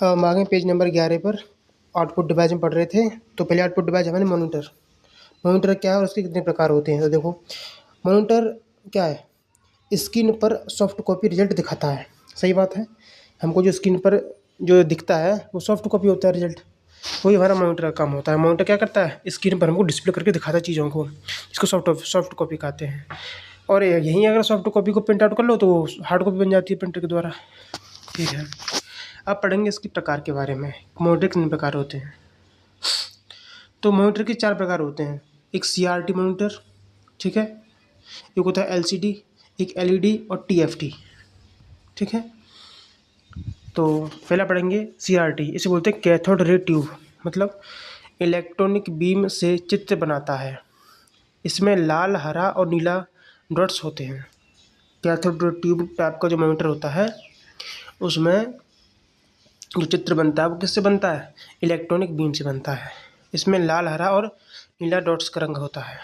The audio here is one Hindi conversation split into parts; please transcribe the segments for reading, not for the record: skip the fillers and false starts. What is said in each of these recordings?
हम आगे पेज नंबर 11 पर आउटपुट डिवाइस में पढ़ रहे थे। तो पहले आउटपुट डिवाइस हमारे मॉनिटर। मॉनिटर क्या है और उसके कितने प्रकार होते हैं? तो देखो, मॉनिटर क्या है? स्क्रीन पर सॉफ्ट कॉपी रिजल्ट दिखाता है। सही बात है। हमको जो स्क्रीन पर जो दिखता है वो सॉफ्ट कॉपी होता है रिजल्ट। वही हमारा मॉनिटर का काम होता है। मॉनिटर क्या करता है? स्क्रीन पर हमको डिस्प्ले करके दिखाता है चीज़ों को, इसको सॉफ्ट कॉपी कहते हैं। और यहीं अगर सॉफ्ट कॉपी को प्रिंट आउट कर लो तो हार्ड कॉपी बन जाती है प्रिंटर के द्वारा। ठीक है, अब पढ़ेंगे इसके प्रकार के बारे में। मॉनिटर कितने प्रकार होते हैं? तो मॉनिटर के 4 प्रकार होते हैं। एक CRT मॉनिटर, ठीक है, एक होता है LCD, एक LED और TFT। ठीक है, तो पहला पढ़ेंगे CRT। इसे बोलते हैं कैथोड रे ट्यूब, मतलब इलेक्ट्रॉनिक बीम से चित्र बनाता है। इसमें लाल, हरा और नीला डॉट्स होते हैं। कैथोड रे ट्यूब टाइप का जो मॉनिटर होता है उसमें जो चित्र बनता है वो किससे बनता है? इलेक्ट्रॉनिक बीम से बनता है। इसमें लाल, हरा और नीला डॉट्स का रंग होता है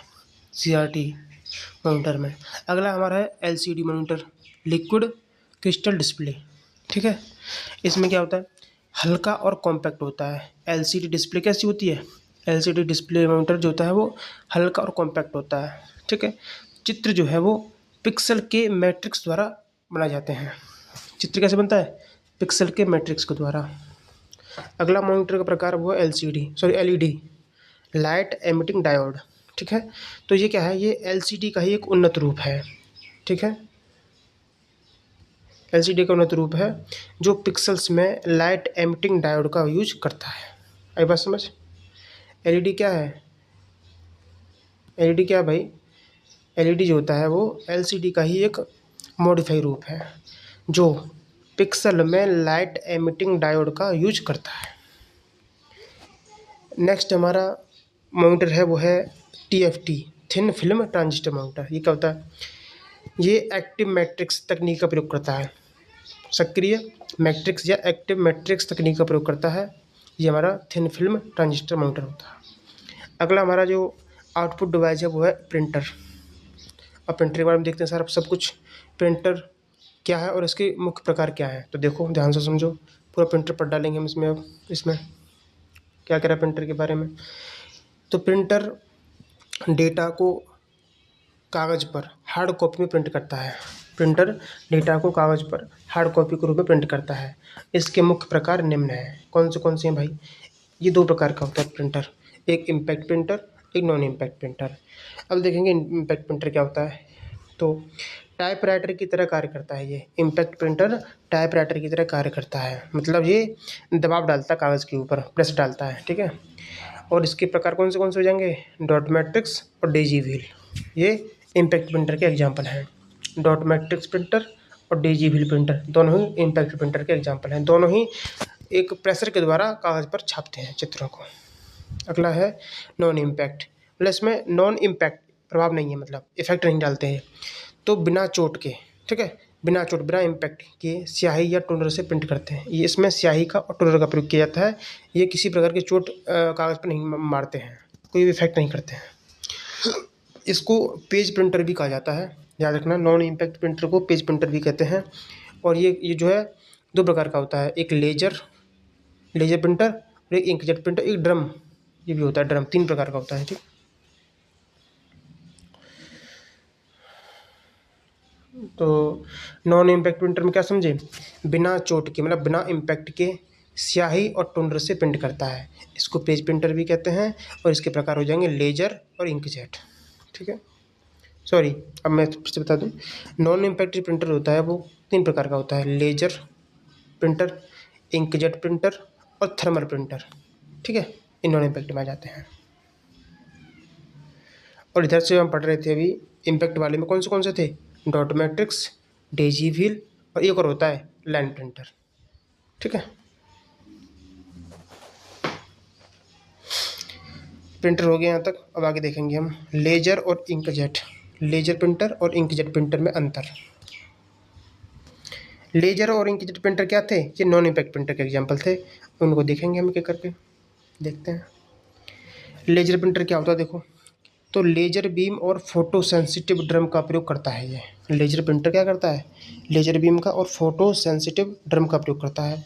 CRT मॉनिटर में। अगला हमारा है LCD monitor, liquid crystal display. ठीक है, इसमें क्या होता है? हल्का और कॉम्पैक्ट होता है। LCD डिस्प्ले कैसी होती है? LCD डिस्प्ले मॉनिटर जो होता है वो हल्का और कॉम्पैक्ट होता है। ठीक है, चित्र जो है वो पिक्सल के मैट्रिक्स द्वारा बनाए जाते हैं। चित्र कैसे बनता है? पिक्सल के मैट्रिक्स के द्वारा। अगला मॉनिटर का प्रकार वो LED, लाइट एमिटिंग डायोड। ठीक है, तो ये क्या है? ये LCD का ही एक उन्नत रूप है। ठीक है, LCD का उन्नत रूप है जो पिक्सल्स में लाइट एमिटिंग डायोड का यूज करता है। आई बात समझ? LED क्या है? LED क्या है भाई? LED जो होता है वो LCD का ही एक मॉडिफाई रूप है जो पिक्सल में लाइट एमिटिंग डायोड का यूज करता है। नेक्स्ट हमारा मॉनिटर है वो है TFT, thin film transistor monitor. ये क्या होता है? ये एक्टिव मैट्रिक्स तकनीक का प्रयोग करता है। सक्रिय मैट्रिक्स या एक्टिव मैट्रिक्स तकनीक का प्रयोग करता है। ये हमारा थिन फिल्म ट्रांजिस्टर मॉनिटर होता है। अगला हमारा जो आउटपुट डिवाइस है वो है प्रिंटर। अब प्रिंटर के बारे में देखते हैं सर, अब सब कुछ। प्रिंटर क्या है और इसके मुख्य प्रकार क्या है? तो देखो ध्यान से समझो, पूरा प्रिंटर पढ़ डालेंगे हम इसमें। अब इसमें क्या कह रहा है प्रिंटर के बारे में? तो प्रिंटर डेटा को कागज़ पर हार्ड कॉपी में प्रिंट करता है। प्रिंटर डेटा को कागज़ पर हार्ड कॉपी के रूप में प्रिंट करता है। इसके मुख्य प्रकार निम्न हैं। कौन से हैं भाई? ये 2 प्रकार का होता है प्रिंटर, एक इम्पैक्ट प्रिंटर, एक नॉन इम्पैक्ट प्रिंटर। अब देखेंगे इम्पैक्ट प्रिंटर क्या होता है। तो टाइपराइटर की तरह कार्य करता है ये इम्पैक्ट प्रिंटर। टाइपराइटर की तरह कार्य करता है, मतलब ये दबाव डालता है कागज़ के ऊपर, प्रेस डालता है। ठीक है, और इसके प्रकार कौन से हो जाएंगे? डॉट मैट्रिक्स और डेजी व्हील। ये इम्पैक्ट प्रिंटर के एग्जाम्पल हैं। डॉट मैट्रिक्स प्रिंटर और डेजी व्हील प्रिंटर दोनों ही इम्पैक्ट प्रिंटर के एग्जाम्पल हैं। दोनों ही एक प्रेशर के द्वारा कागज़ पर छापते हैं चित्रों को। अगला है नॉन इम्पैक्ट, मतलब इसमें नॉन इम्पैक्ट प्रभाव नहीं है, मतलब इफेक्ट नहीं डालते हैं। तो बिना चोट के, ठीक है, बिना चोट बिना इम्पैक्ट के स्याही या टोनर से प्रिंट करते हैं। ये इसमें स्याही का और टोनर का प्रयोग किया जाता है। ये किसी प्रकार की चोट कागज़ पर नहीं मारते हैं, कोई भी इफेक्ट नहीं करते हैं। इसको पेज प्रिंटर भी कहा जाता है, याद रखना। नॉन इम्पैक्ट प्रिंटर को पेज प्रिंटर भी कहते हैं। और ये जो है 2 प्रकार का होता है, एक लेजर प्रिंटर और एक इंकजेट प्रिंटर, एक ड्रम, ये भी होता है ड्रम। 3 प्रकार का होता है। ठीक, तो नॉन इम्पैक्ट प्रिंटर में क्या समझे? बिना चोट के, मतलब बिना इम्पैक्ट के स्याही और टोनर से प्रिंट करता है। इसको पेज प्रिंटर भी कहते हैं। और इसके प्रकार हो जाएंगे लेजर और इंकजेट। ठीक है, सॉरी, अब मैं फिर से बता दूं। नॉन इम्पैक्ट प्रिंटर होता है वो 3 प्रकार का होता है, लेजर प्रिंटर, इंकजेट प्रिंटर और थर्मल प्रिंटर। ठीक है, इन नॉन इम्पैक्ट में आ जाते हैं। और इधर से हम पढ़ रहे थे अभी इम्पैक्ट वाले में कौन से थे? डॉट मैट्रिक्स, डेजी व्हील और एक और होता है लाइन प्रिंटर। ठीक है, प्रिंटर हो गया यहाँ तक। अब आगे देखेंगे हम लेजर और इंकजेट। लेजर प्रिंटर और इंकजेट प्रिंटर में अंतर। लेजर और इंकजेट प्रिंटर क्या थे? ये नॉन इम्पैक्ट प्रिंटर के एग्जाम्पल थे। उनको देखेंगे हम एक करके, देखते हैं। लेजर प्रिंटर क्या होता है देखो, तो लेजर बीम और फोटो सेंसिटिव ड्रम का प्रयोग करता है। ये लेजर प्रिंटर क्या करता है? लेजर बीम का और फोटो सेंसिटिव ड्रम का प्रयोग करता है।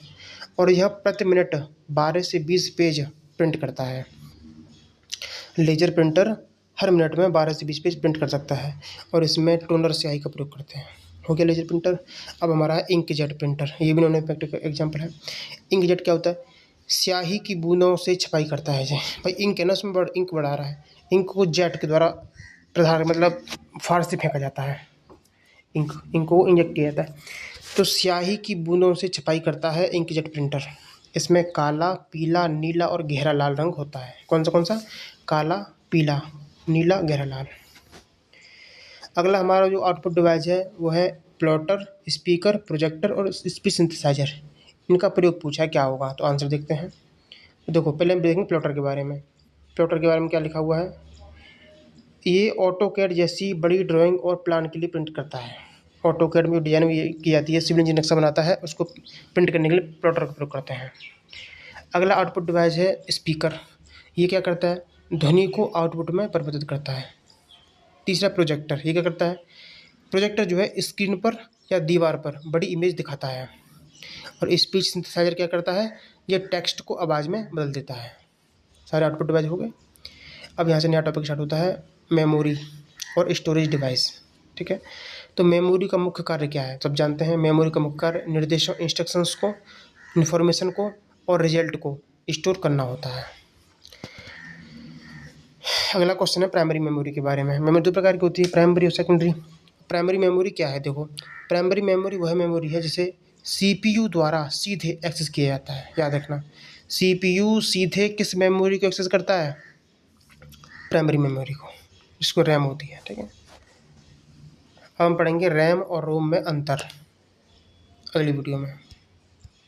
और यह प्रति मिनट 12 से 20 पेज प्रिंट करता है। लेजर प्रिंटर हर मिनट में 12 से 20 पेज प्रिंट कर सकता है और इसमें टोनर स्याही का प्रयोग करते हैं। हो गया लेजर प्रिंटर। अब हमारा है इंकजेट प्रिंटर, ये भी इन्होंने प्रैक्टिकल एग्जाम्पल है। इंकजेट क्या होता है? स्याही की बूंदों से छपाई करता है। जी भाई इंक है ना, उसमें इंक बढ़ा रहा है। इंक को जेट के द्वारा प्रधान मतलब फाड़ से फेंका जाता है। इंक को इंजेक्ट किया जाता है। तो स्याही की बूंदों से छपाई करता है इंकजेट प्रिंटर। इसमें काला, पीला, नीला और गहरा लाल रंग होता है। कौन सा? काला, पीला, नीला, गहरा लाल। अगला हमारा जो आउटपुट डिवाइस है वो है प्लॉटर, स्पीकर, प्रोजेक्टर और स्पीच सिंथेसाइजर। इनका प्रयोग पूछा है क्या होगा, तो आंसर देखते हैं। तो देखो पहले हम देखेंगे प्लॉटर के बारे में। प्लॉटर के बारे में क्या लिखा हुआ है? ये ऑटोकैड जैसी बड़ी ड्राइंग और प्लान के लिए प्रिंट करता है। ऑटोकैड में डिजाइन भी की जाती है, सिविल इंजीनियर नक्शा बनाता है, उसको प्रिंट करने के लिए प्लॉटर का प्रयोग करते हैं। अगला आउटपुट डिवाइस है स्पीकर। ये क्या करता है? ध्वनि को आउटपुट में परिवर्तित करता है। तीसरा प्रोजेक्टर, ये क्या करता है? प्रोजेक्टर जो है स्क्रीन पर या दीवार पर बड़ी इमेज दिखाता है। और स्पीच सिंथेसाइजर क्या करता है? ये टेक्स्ट को आवाज़ में बदल देता है। सारे आउटपुट डिवाइस हो गए। अब यहाँ से नया टॉपिक स्टार्ट होता है, मेमोरी और स्टोरेज डिवाइस। ठीक है, तो मेमोरी का मुख्य कार्य क्या है? सब जानते हैं। मेमोरी का मुख्य कार्य निर्देशों, इंस्ट्रक्शंस को, इन्फॉर्मेशन को और रिजल्ट को स्टोर करना होता है। अगला क्वेश्चन है प्राइमरी मेमोरी के बारे में। मेमोरी दो प्रकार की होती है, प्राइमरी और सेकेंडरी। प्राइमरी मेमोरी क्या है? देखो प्राइमरी मेमोरी वह मेमोरी है जिसे सीपीयू द्वारा सीधे एक्सेस किया जाता है। याद रखना, सीपीयू सीधे किस मेमोरी को एक्सेस करता है? प्राइमरी मेमोरी को, जिसको रैम होती है। ठीक है, अब हम पढ़ेंगे रैम और रोम में अंतर अगली वीडियो में।